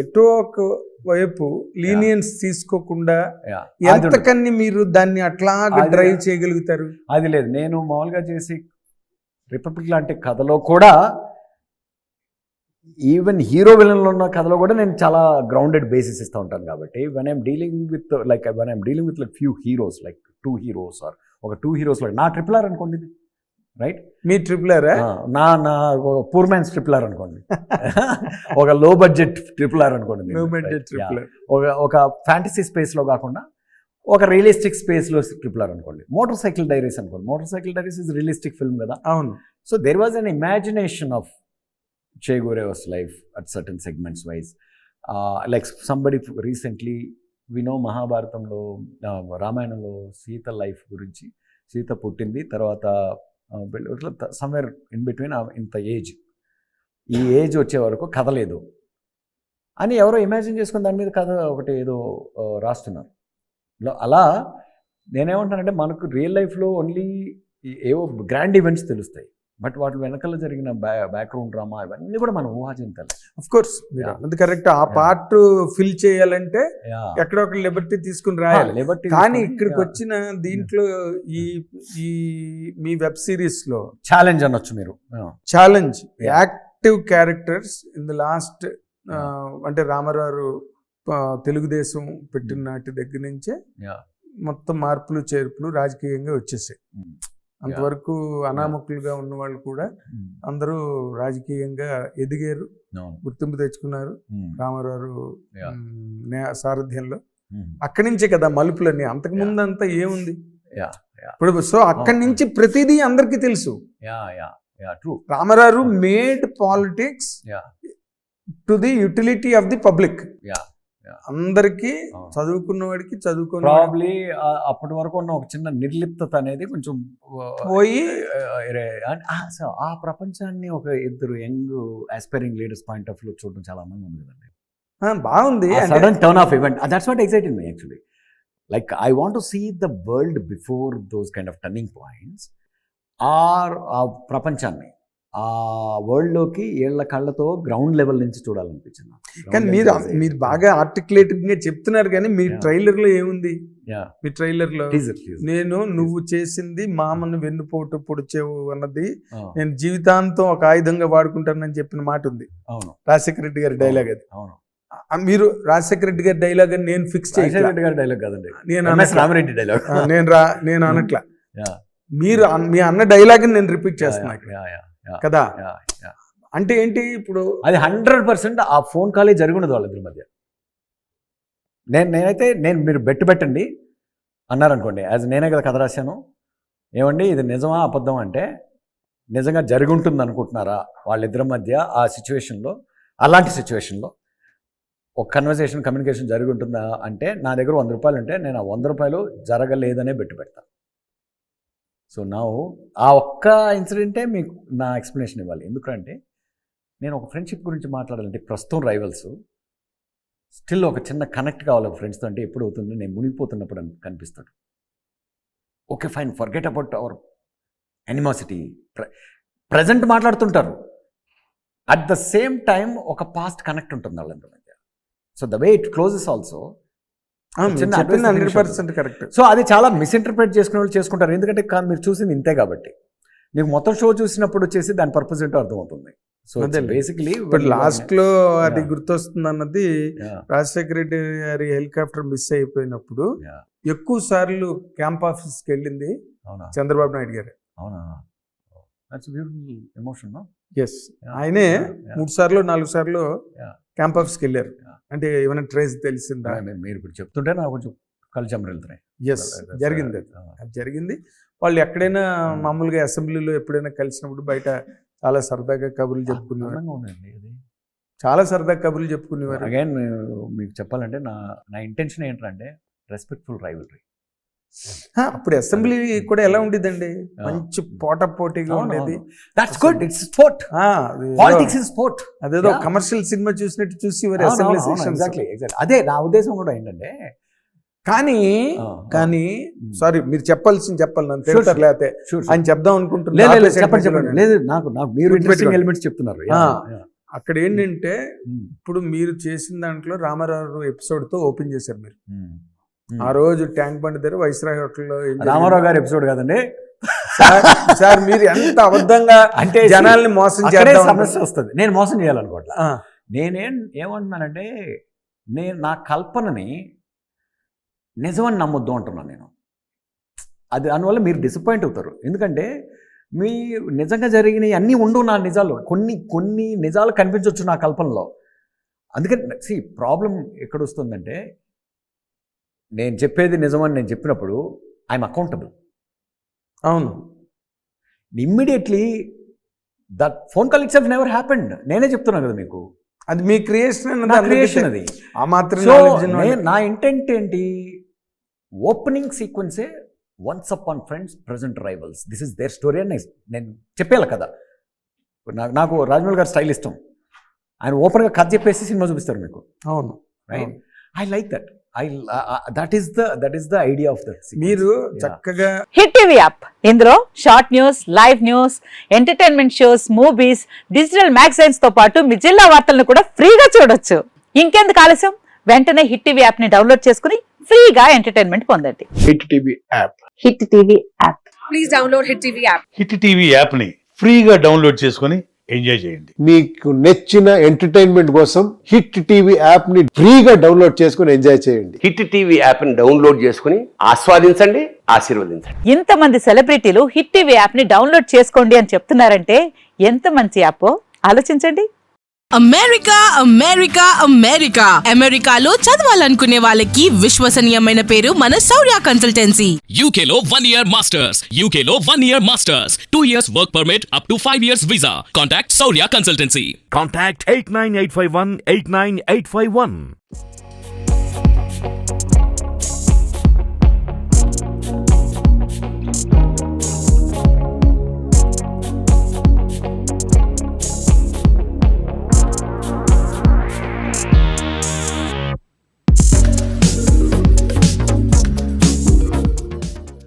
ఎటో ఒక వైపు లీనియన్స్ తీసుకోకుండా Yeah. ఎంతకన్ని మీరు దాన్ని అట్లాగా అది- డ్రైవ్ చేయగలుగుతారు? అది లేదు. నేను మామూలుగా చేసి రిపబ్లిక్ లాంటి కథలో కూడా ఈవెన్ హీరో విలన్లో ఉన్న కథలో కూడా నేను చాలా గ్రౌండెడ్ బేసిస్ ఇస్తూ ఉంటాను. కాబట్టి when I'm dealing with like few heroes like 2 heroes or ఒక 2 heroes like నా ట్రిపుల్ ఆర్ అనుకోండి, రైట్? మీ ట్రిపులరా? నా నా పూర్ మ్యాన్స్ ట్రిపుల్ ఆర్ అనుకోండి, ఒక లో బడ్జెట్ ట్రిపుల్ ఆర్ అనుకోండి, No budget triple R. ఒక ఫ్యాంటసీ స్పేస్లో కాకుండా ఒక రియలిస్టిక్ స్పేస్లో ట్రిపుల్ ఆర్ అనుకోండి. మోటార్ సైకిల్ డైరీస్ అనుకోండి. Motorcycle diaries is realistic film కదా. అవును. So there was an imagination of Che Guevaras life at certain segments wise. Like somebody recently, we know మహాభారతంలో రామాయణంలో సీత లైఫ్ గురించి, సీత పుట్టింది తర్వాత సమ్వేర్ ఇన్ బిట్వీన్ ఇంత age, ఈ ఏజ్ వచ్చే వరకు కథ లేదు అని ఎవరో ఇమాజిన్ చేసుకుని దాని మీద కథ ఒకటి ఏదో రాస్తున్నారు. అలా నేనేమంటానంటే మనకు రియల్ లైఫ్లో ఓన్లీ ఏవో గ్రాండ్ ఈవెంట్స్ తెలుస్తాయి, బట్ వాటి వెనకాల జరిగిన బ్యాక్గ్రౌండ్ డ్రామా ఇవన్నీ కూడా మనం ఊహాజనించాలి. ఆఫ్ కోర్స్ అది కరెక్ట్. ఆ పార్ట్ ఫిల్ చేయాలంటే ఎక్కడో ఒక లిబర్టీ తీసుకుని రాయాలి. కానీ ఇక్కడికి వచ్చిన దీంట్లో ఈ ఈ మీ వెబ్ సిరీస్ లో ఛాలెంజ్ అనొచ్చు మీరు. Challenge active characters in the last అంటే రామారావు తెలుగుదేశం పెట్టిన నాటి దగ్గర నుంచే మొత్తం మార్పులు చేర్పులు రాజకీయంగా వచ్చేసాయి. అంతవరకు అనామకులుగా ఉన్న వాళ్ళు కూడా అందరూ రాజకీయంగా ఎదిగారు, గుర్తింపు తెచ్చుకున్నారు రామారావు సారథ్యంలో. అక్కడి నుంచే కదా మలుపులన్నీ. అంతకు ముందు అంతా ఏముంది ఇప్పుడు? సో అక్కడి నుంచి ప్రతిదీ అందరికీ తెలుసు. Ramarao made politics to the utility of the public. అందరికీ చదువుకున్న వాడికి చదువుకున్న ప్రాబ్లీ అప్పటి వరకు ఉన్న ఒక చిన్న నిర్లిప్తత అనేది కొంచెం పోయి ఆ ప్రపంచాన్ని ఒక ఇద్దరు young aspiring leaders point of view చూడడం చాలా అందంగా ఉంది కదండి. బాగుంది. Sudden turn of event, that's what exciting me actually. Like I want to see the world before those kind of turning points. ఆ ప్రపంచాన్ని ఆ వరల్డ్లోకి ఏళ్ల కళ్ళతో గ్రౌండ్ లెవెల్ నుంచి చూడాలనిపించింది. కానీ మీరు బాగా ఆర్టికులేటెడ్గా చెప్తున్నారు, కానీ మీ ట్రైలర్లో ఏముంది? మీ ట్రైలర్లో నువ్వు చేసింది మామను వెన్నుపోటు పొడిచేవు అన్నది నేను జీవితాంతం ఒక ఆయుధంగా వాడుకుంటానని చెప్పిన మాట ఉంది. అవును, రాజశేఖర రెడ్డి గారి డైలాగ్ అది. అవును, మీరు రాజశేఖర రెడ్డి గారి డైలాగ్ అని నేను ఫిక్స్ రాజశేఖర రెడ్డి గారి డైలాగ్ కాదండి, రామిరెడ్డి డైలాగ్. నేను అనట్లా, మీరు మీ అన్న డైలాగ్ నేను రిపీట్ చేస్తున్నా కదా. అంటే ఏంటి ఇప్పుడు? అది 100% ఆ ఫోన్ కాలే జరుగుండదు వాళ్ళిద్దరి మధ్య. నేనైతే మీరు పెట్టండి అన్నారనుకోండి, నేనే కదా కథ రాశాను, ఏమండి ఇది నిజమా అబద్ధం అంటే నిజంగా జరిగి ఉంటుంది అనుకుంటున్నారా వాళ్ళిద్దరి మధ్య ఆ సిచ్యువేషన్లో, అలాంటి సిచ్యువేషన్లో ఒక కమ్యూనికేషన్ జరిగి ఉంటుందా అంటే నా దగ్గర 100 రూపాయలు ఉంటే నేను ఆ 100 రూపాయలు జరగలేదనే పెడతాను. సో నా ఆ ఒక్క ఇన్సిడెంటే మీకు నా ఎక్స్ప్లెనేషన్ ఇవ్వాలి. ఎందుకంటే నేను ఒక ఫ్రెండ్షిప్ గురించి మాట్లాడాలంటే ప్రస్తుతం రైవల్స్ స్టిల్ ఒక చిన్న కనెక్ట్ కావాలి ఫ్రెండ్స్తో. అంటే ఎప్పుడు అవుతుంది, నేను మునిగిపోతున్నప్పుడు కనిపిస్తాడు. Okay fine, forget about our animosity. Present మాట్లాడుతుంటారు, అట్ ద సేమ్ టైం ఒక పాస్ట్ కనెక్ట్ ఉంటుంది వాళ్ళందరి మధ్య. So the way it closes also 100% correct. So అది చాలా మిస్ఇంటర్ప్రిట్ చేసుకునే వాళ్ళు చేసుకుంటారు. ఎందుకంటే మీరు చూసింది ఇంతే కాబట్టి మీకు మొత్తం షో చూసినప్పుడు వచ్చేసి దాని పర్పస్ ఏంటో అర్థమవుతుంది. సో బేసిక్లీ ఇప్పుడు లాస్ట్ లో అది గుర్తొస్తుంది అన్నది, రాజశేఖర రెడ్డి గారి హెలికాప్టర్ మిస్ అయిపోయినప్పుడు ఎక్కువ సార్లు క్యాంప్ ఆఫీస్కి వెళ్ళింది చంద్రబాబు నాయుడు గారు. అవునా, దట్స్ బ్యూటిఫుల్ ఎమోషన్. ఎస్, ఆయనే 3 సార్లు 4 సార్లు క్యాంప్ ఆఫీస్కి వెళ్ళారు. అంటే ఏమైనా ట్రేస్ తెలిసిందా? మీరు ఇప్పుడు చెప్తుంటే నాకు కొంచెం కళ్ళు చెమటలు వెళ్తున్నాయి. ఎస్, జరిగింది, అది జరిగింది. వాళ్ళు ఎక్కడైనా మామూలుగా అసెంబ్లీలో ఎప్పుడైనా కలిసినప్పుడు బయట చాలా సరదాగా కబుర్లు చెప్పుకునేవారు. చాలా సరదాగా కబుర్లు చెప్పుకునేవారు. అగైన్ మీకు చెప్పాలంటే నా ఇంటెన్షన్ ఏంటంటే రెస్పెక్ట్ఫుల్ రైవల్రీ. అప్పుడు అసెంబ్లీ కూడా ఎలా ఉండేదండి, మంచి పోటాపోటీగా ఉండేది. That's good, it's sport. Politics is sport. అదేదో కమర్షియల్ సినిమా చూసినట్టు చూసి అసెంబ్లీ సెషన్స్. ఎగ్జాక్ట్లీ అదే నా ఉద్దేశం కూడా ఏంటంటే. కానీ సారీ, మీరు చెప్పాలి నన్ను తిడతారు లేకపోతే అని చెప్దాం అనుకుంటున్నాను. లేదు నాకు మీరు ఇంట్రెస్టింగ్ ఎలిమెంట్స్ చెప్తున్నారు. అక్కడ ఏంటంటే ఇప్పుడు మీరు చేసిన దాంట్లో రామారావు ఎపిసోడ్తో ఓపెన్ చేశారు మీరు. ఆ రోజు ట్యాంక్ బండ్ దగ్గర వైస్రాయ్ హోటల్లో రామారావు గారి ఎపిసోడ్ కాదండి సార్, మీరు ఎంత అబద్ధంగా అంటే జనాల్ని మోసం చేయాలి సమస్య వస్తుంది. నేను మోసం చేయాలనుకోవట్లా. ఏమంటున్నానంటే నా కల్పనని నిజమని నమ్మొద్దు అంటున్నాను నేను. అది దానివల్ల మీరు డిసప్పాయింట్ అవుతారు. ఎందుకంటే మీ నిజంగా జరిగినవి అన్నీ ఉండవు నా నిజాలు. కొన్ని నిజాలు కనిపించవచ్చు నా కల్పనలో. అందుకని ప్రాబ్లం ఎక్కడొస్తుందంటే నేను చెప్పేది నిజమని నేను చెప్పినప్పుడు ఐఎమ్ అకౌంటబుల్. అవును, immediately that phone call itself never happened. నేనే చెప్తున్నాను కదా మీకు, అది మీ క్రియేషన్ అది. ఆ మాత్రం నా ఇంటెంట్ ఏంటి, ఓపెనింగ్ సీక్వెన్సే once upon friends present rivals, this is their story అని నేను చెప్పేయాలి కదా. నాకు రాజమౌళి గారి స్టైల్ ఇష్టం. ఆయన ఓపెన్గా కథ చెప్పేసి సినిమా చూపిస్తారు మీకు. అవును, right. I like that. That is the idea of that. మీరు చక్కగా హిట్ టీవీ యాప్, ఇందులో short news, live news, entertainment shows, movies, digital magazines తో పాటు మీ జిల్లా వార్తలను కూడా ఫ్రీగా చూడొచ్చు. ఇంకెందుకు ఆలస్యం, వెంటనే హిట్ టీవీ యాప్ ని డౌన్లోడ్ చేసుకుని ఫ్రీగా ఎంటర్టైన్మెంట్ పొందండి. Hit TV app. Hit TV app. Please download hit TV app. Hit TV యాప్ని ఫ్రీగా డౌన్లోడ్ చేసుకొని ఎంజాయ్ చేయండి. మీకు నచ్చిన ఎంటర్టైన్మెంట్ కోసం హిట్ టీవీ యాప్ ని ఫ్రీగా డౌన్లోడ్ చేసుకుని ఎంజాయ్ చేయండి. హిట్ టీవీ యాప్ని డౌన్లోడ్ చేసుకుని ఆస్వాదించండి, ఆశీర్వదించండి. ఇంతమంది సెలబ్రిటీలు హిట్ టీవీ యాప్ ని డౌన్లోడ్ చేసుకోండి అని చెప్తున్నారంటే ఎంత మంచి యాప్ ఆలోచించండి. అమెరికా అమెరికా అమెరికా అమెరికాలో చదవాలనుకునే వాళ్ళకి విశ్వసనీయమైన పేరు మన శౌర్య కన్సల్టెన్సీ. UK లో 1 year masters, UK లో 1 year masters, 2 years work permit up to 5 years visa. Contact Saurya Consultancy. Contact 89851 89851.